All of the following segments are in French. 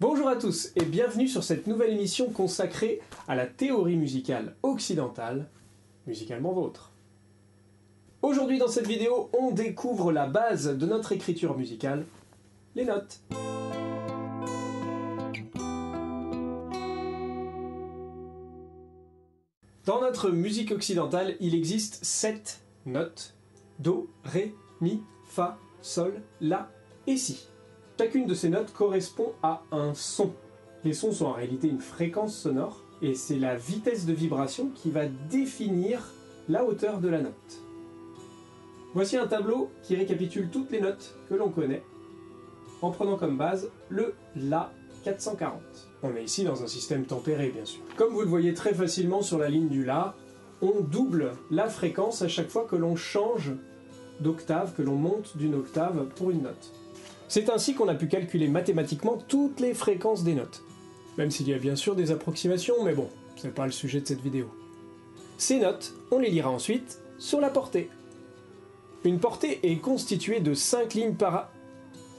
Bonjour à tous et bienvenue sur cette nouvelle émission consacrée à la théorie musicale occidentale, musicalement vôtre. Aujourd'hui dans cette vidéo, on découvre la base de notre écriture musicale, les notes. Dans notre musique occidentale, il existe 7 notes: Do, Ré, Mi, Fa, Sol, La et Si. Chacune de ces notes correspond à un son. Les sons sont en réalité une fréquence sonore, et c'est la vitesse de vibration qui va définir la hauteur de la note. Voici un tableau qui récapitule toutes les notes que l'on connaît, en prenant comme base le La 440. On est ici dans un système tempéré, bien sûr. Comme vous le voyez très facilement sur la ligne du La, on double la fréquence à chaque fois que l'on change d'octave, que l'on monte d'une octave pour une note. C'est ainsi qu'on a pu calculer mathématiquement toutes les fréquences des notes. Même s'il y a bien sûr des approximations, mais bon, c'est pas le sujet de cette vidéo. Ces notes, on les lira ensuite sur la portée. Une portée est constituée de 5 lignes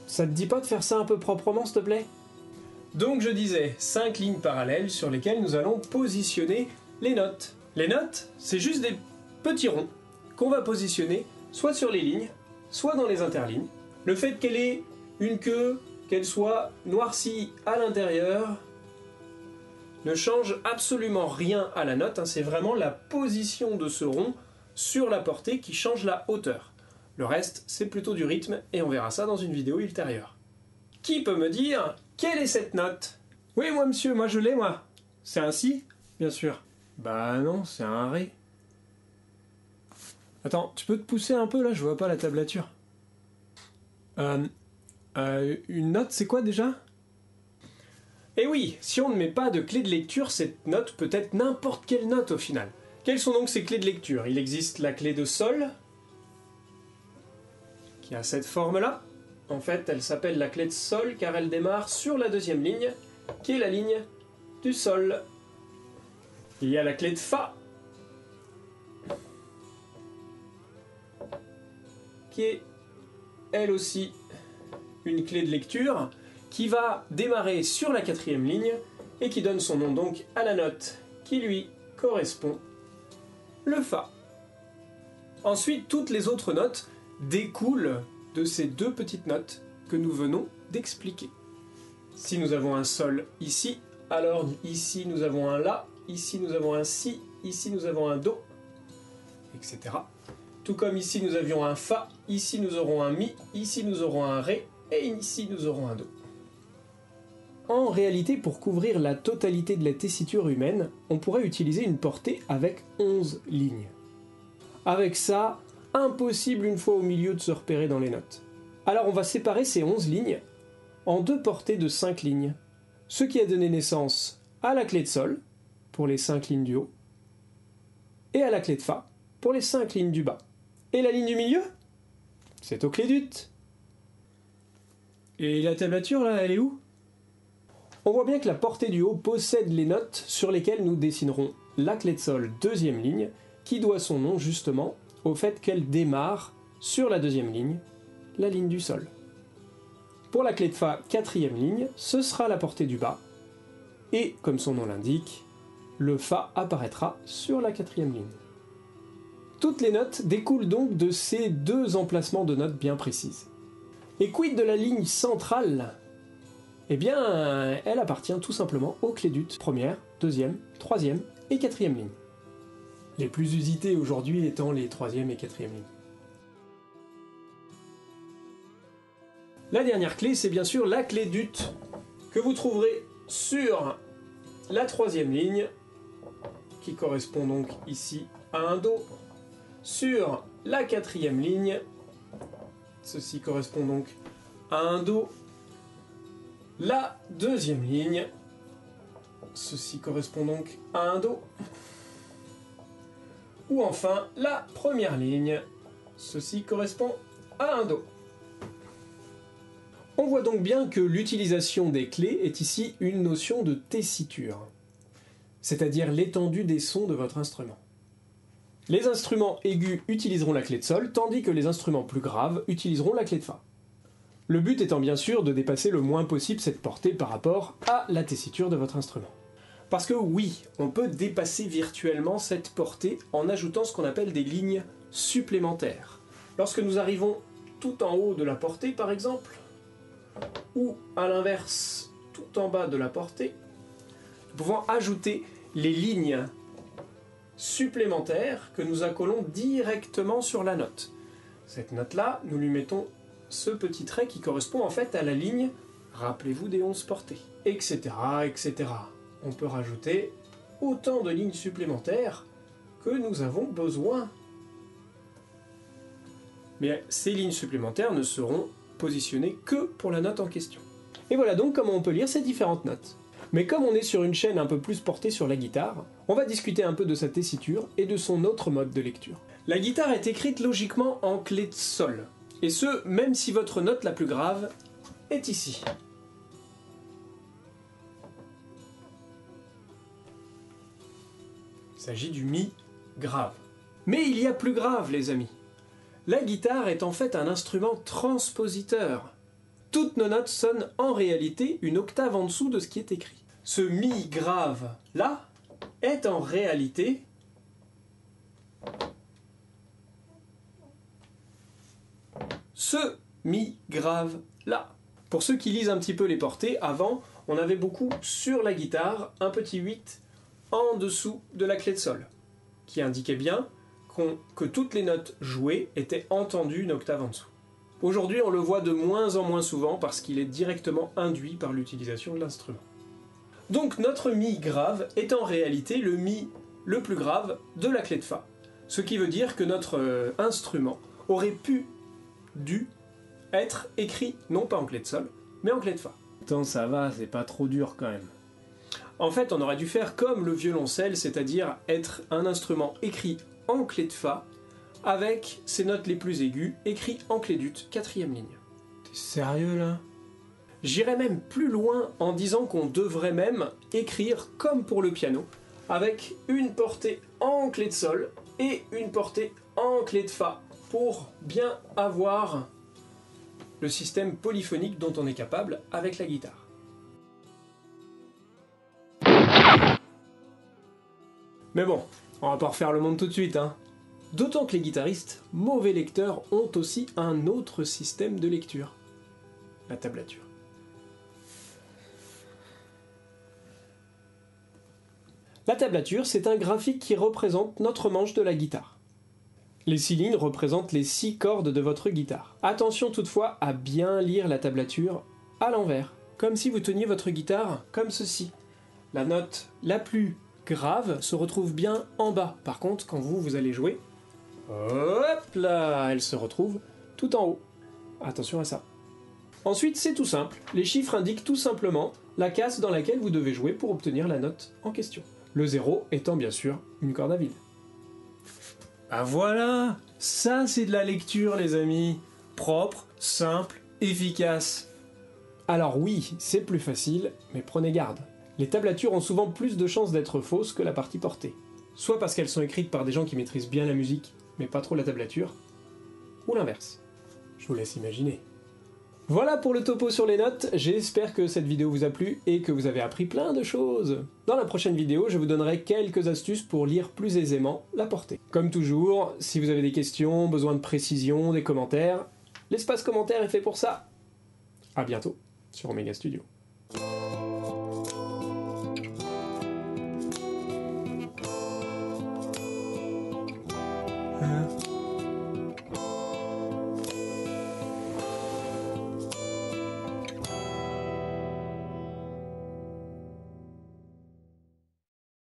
Ça te dit pas de faire ça un peu proprement, s'il te plaît? Donc je disais, 5 lignes parallèles sur lesquelles nous allons positionner les notes. Les notes, c'est juste des petits ronds qu'on va positionner soit sur les lignes, soit dans les interlignes. Le fait qu'elle ait une queue, qu'elle soit noircie à l'intérieur, ne change absolument rien à la note, c'est vraiment la position de ce rond sur la portée qui change la hauteur. Le reste, c'est plutôt du rythme, et on verra ça dans une vidéo ultérieure. Qui peut me dire quelle est cette note? Oui, moi monsieur, moi je l'ai, moi. C'est un Si, bien sûr. Bah non, c'est un Ré. Attends, tu peux te pousser un peu là, je vois pas la tablature. Une note, c'est quoi déjà? Eh oui, si on ne met pas de clé de lecture, cette note peut être n'importe quelle note au final. Quelles sont donc ces clés de lecture? Il existe la clé de Sol, qui a cette forme-là. En fait, elle s'appelle la clé de Sol car elle démarre sur la deuxième ligne, qui est la ligne du Sol. Il y a la clé de Fa, qui est elle aussi une clé de lecture, qui va démarrer sur la quatrième ligne et qui donne son nom donc à la note qui lui correspond, le Fa. Ensuite, toutes les autres notes découlent de ces deux petites notes que nous venons d'expliquer. Si nous avons un Sol ici, alors ici nous avons un La, ici nous avons un Si, ici nous avons un Do, etc. Tout comme ici nous avions un Fa, ici nous aurons un Mi, ici nous aurons un Ré, et ici nous aurons un Do. En réalité, pour couvrir la totalité de la tessiture humaine, on pourrait utiliser une portée avec 11 lignes. Avec ça, impossible une fois au milieu de se repérer dans les notes. Alors on va séparer ces 11 lignes en deux portées de 5 lignes, ce qui a donné naissance à la clé de Sol, pour les 5 lignes du haut, et à la clé de Fa, pour les 5 lignes du bas. Et la ligne du milieu? C'est au clédut. Et la tablature, là, elle est où? On voit bien que la portée du haut possède les notes sur lesquelles nous dessinerons la clé de Sol deuxième ligne, qui doit son nom justement au fait qu'elle démarre sur la deuxième ligne, la ligne du Sol. Pour la clé de Fa quatrième ligne, ce sera la portée du bas, et comme son nom l'indique, le Fa apparaîtra sur la quatrième ligne. Toutes les notes découlent donc de ces deux emplacements de notes bien précises. Et quid de la ligne centrale? Eh bien, elle appartient tout simplement aux clédut, première, deuxième, troisième et quatrième ligne. Les plus usitées aujourd'hui étant les troisième et quatrième lignes. La dernière clé, c'est bien sûr la clédut, que vous trouverez sur la troisième ligne, qui correspond donc ici à un Do, sur la quatrième ligne, ceci correspond donc à un Do, la deuxième ligne, ceci correspond donc à un Do, ou enfin la première ligne, ceci correspond à un Do. On voit donc bien que l'utilisation des clés est ici une notion de tessiture, c'est-à-dire l'étendue des sons de votre instrument. Les instruments aigus utiliseront la clé de Sol, tandis que les instruments plus graves utiliseront la clé de Fa. Le but étant bien sûr de dépasser le moins possible cette portée par rapport à la tessiture de votre instrument. Parce que oui, on peut dépasser virtuellement cette portée en ajoutant ce qu'on appelle des lignes supplémentaires. Lorsque nous arrivons tout en haut de la portée par exemple, ou à l'inverse, tout en bas de la portée, nous pouvons ajouter les lignes supplémentaires que nous accolons directement sur la note. Cette note-là, nous lui mettons ce petit trait qui correspond en fait à la ligne, rappelez-vous des 11 portées, etc., etc. On peut rajouter autant de lignes supplémentaires que nous avons besoin. Mais ces lignes supplémentaires ne seront positionnées que pour la note en question. Et voilà donc comment on peut lire ces différentes notes. Mais comme on est sur une chaîne un peu plus portée sur la guitare, on va discuter un peu de sa tessiture et de son autre mode de lecture. La guitare est écrite logiquement en clé de sol, et ce, même si votre note la plus grave est ici. Il s'agit du mi grave. Mais il y a plus grave, les amis. La guitare est en fait un instrument transpositeur. Toutes nos notes sonnent en réalité une octave en dessous de ce qui est écrit. Ce mi grave là est en réalité ce mi grave là. Pour ceux qui lisent un petit peu les portées, avant on avait beaucoup sur la guitare un petit 8 en dessous de la clé de sol, qui indiquait bien que toutes les notes jouées étaient entendues une octave en dessous. Aujourd'hui, on le voit de moins en moins souvent parce qu'il est directement induit par l'utilisation de l'instrument. Donc notre mi grave est en réalité le mi le plus grave de la clé de fa. Ce qui veut dire que notre instrument aurait dû être écrit non pas en clé de sol, mais en clé de fa. Attends, ça va, c'est pas trop dur quand même. En fait, on aurait dû faire comme le violoncelle, c'est-à-dire être un instrument écrit en clé de fa, avec ses notes les plus aiguës, écrit en clé d'ut, 4e ligne. T'es sérieux là? J'irais même plus loin en disant qu'on devrait même écrire comme pour le piano, avec une portée en clé de sol et une portée en clé de fa, pour bien avoir le système polyphonique dont on est capable avec la guitare. Mais bon, on va pas refaire le monde tout de suite, hein. D'autant que les guitaristes, mauvais lecteurs, ont aussi un autre système de lecture. La tablature. La tablature, c'est un graphique qui représente notre manche de la guitare. Les 6 lignes représentent les 6 cordes de votre guitare. Attention toutefois à bien lire la tablature à l'envers, comme si vous teniez votre guitare comme ceci. La note la plus grave se retrouve bien en bas. Par contre, quand vous allez jouer, hop là, elle se retrouve tout en haut. Attention à ça. Ensuite, c'est tout simple. Les chiffres indiquent tout simplement la case dans laquelle vous devez jouer pour obtenir la note en question. Le 0 étant bien sûr une corde à vide. Ah voilà, ça c'est de la lecture les amis. Propre, simple, efficace. Alors oui, c'est plus facile, mais prenez garde. Les tablatures ont souvent plus de chances d'être fausses que la partie portée. Soit parce qu'elles sont écrites par des gens qui maîtrisent bien la musique, mais pas trop la tablature, ou l'inverse. Je vous laisse imaginer. Voilà pour le topo sur les notes, j'espère que cette vidéo vous a plu et que vous avez appris plein de choses. Dans la prochaine vidéo, je vous donnerai quelques astuces pour lire plus aisément la portée. Comme toujours, si vous avez des questions, besoin de précision, des commentaires, l'espace commentaire est fait pour ça. A bientôt sur Omega Studio.